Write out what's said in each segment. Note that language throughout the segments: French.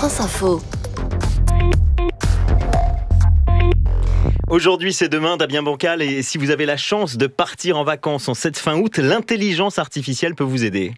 France Info. Aujourd'hui, c'est demain, Damien Bancal, et si vous avez la chance de partir en vacances en cette fin août, l'intelligence artificielle peut vous aider.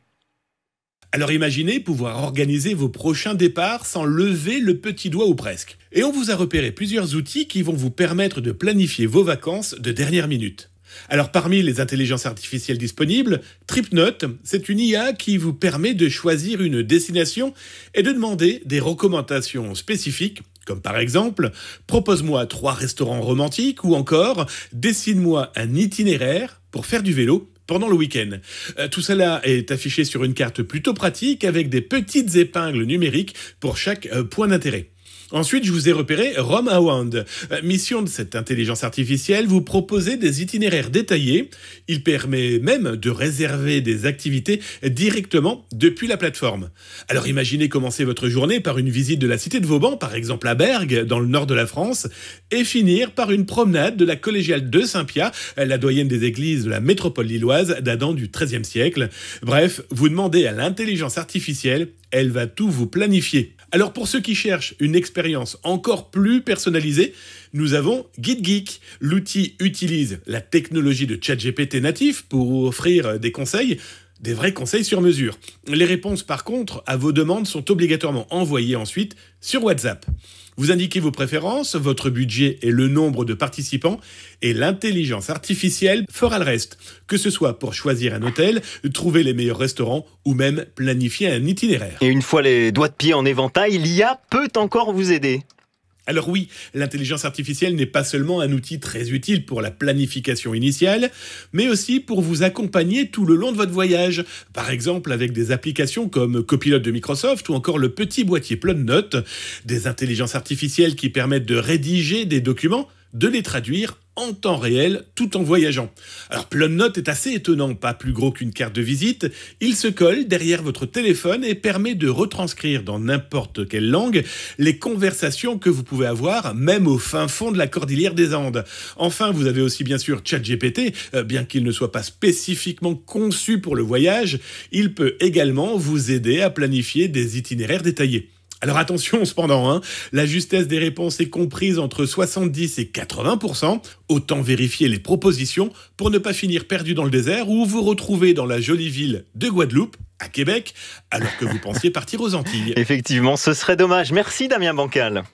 Alors imaginez pouvoir organiser vos prochains départs sans lever le petit doigt ou presque. Et on vous a repéré plusieurs outils qui vont vous permettre de planifier vos vacances de dernière minute. Alors parmi les intelligences artificielles disponibles, TripNote, c'est une IA qui vous permet de choisir une destination et de demander des recommandations spécifiques, comme par exemple « Propose-moi 3 restaurants romantiques » ou encore « Dessine-moi un itinéraire pour faire du vélo » pendant le week-end. Tout cela est affiché sur une carte plutôt pratique avec des petites épingles numériques pour chaque point d'intérêt. Ensuite, je vous ai repéré Romawound. Mission de cette intelligence artificielle, vous proposer des itinéraires détaillés. Il permet même de réserver des activités directement depuis la plateforme. Alors imaginez commencer votre journée par une visite de la cité de Vauban, par exemple à Bergues, dans le nord de la France, et finir par une promenade de la collégiale de Saint-Pia, la doyenne des églises de la métropole lilloise datant du XIIIe siècle. Bref, vous demandez à l'intelligence artificielle, elle va tout vous planifier. Alors pour ceux qui cherchent une expérience encore plus personnalisée, nous avons GuideGeek. L'outil utilise la technologie de ChatGPT natif pour offrir des conseils, des vrais conseils sur mesure. Les réponses par contre à vos demandes sont obligatoirement envoyées ensuite sur WhatsApp. Vous indiquez vos préférences, votre budget et le nombre de participants et l'intelligence artificielle fera le reste, que ce soit pour choisir un hôtel, trouver les meilleurs restaurants ou même planifier un itinéraire. Et une fois les doigts de pied en éventail, l'IA peut encore vous aider. Alors oui, l'intelligence artificielle n'est pas seulement un outil très utile pour la planification initiale, mais aussi pour vous accompagner tout le long de votre voyage. Par exemple avec des applications comme Copilot de Microsoft ou encore le petit boîtier Plein de Notes, des intelligences artificielles qui permettent de rédiger des documents, de les traduire en temps réel tout en voyageant. Alors Plein de Notes est assez étonnant, pas plus gros qu'une carte de visite. Il se colle derrière votre téléphone et permet de retranscrire dans n'importe quelle langue les conversations que vous pouvez avoir, même au fin fond de la cordillère des Andes. Enfin, vous avez aussi bien sûr ChatGPT, bien qu'il ne soit pas spécifiquement conçu pour le voyage, il peut également vous aider à planifier des itinéraires détaillés. Alors attention cependant, la justesse des réponses est comprise entre 70 et 80%. Autant vérifier les propositions pour ne pas finir perdu dans le désert ou vous retrouver dans la jolie ville de Guadeloupe, à Québec, alors que vous pensiez partir aux Antilles. Effectivement, ce serait dommage. Merci Damien Bancal.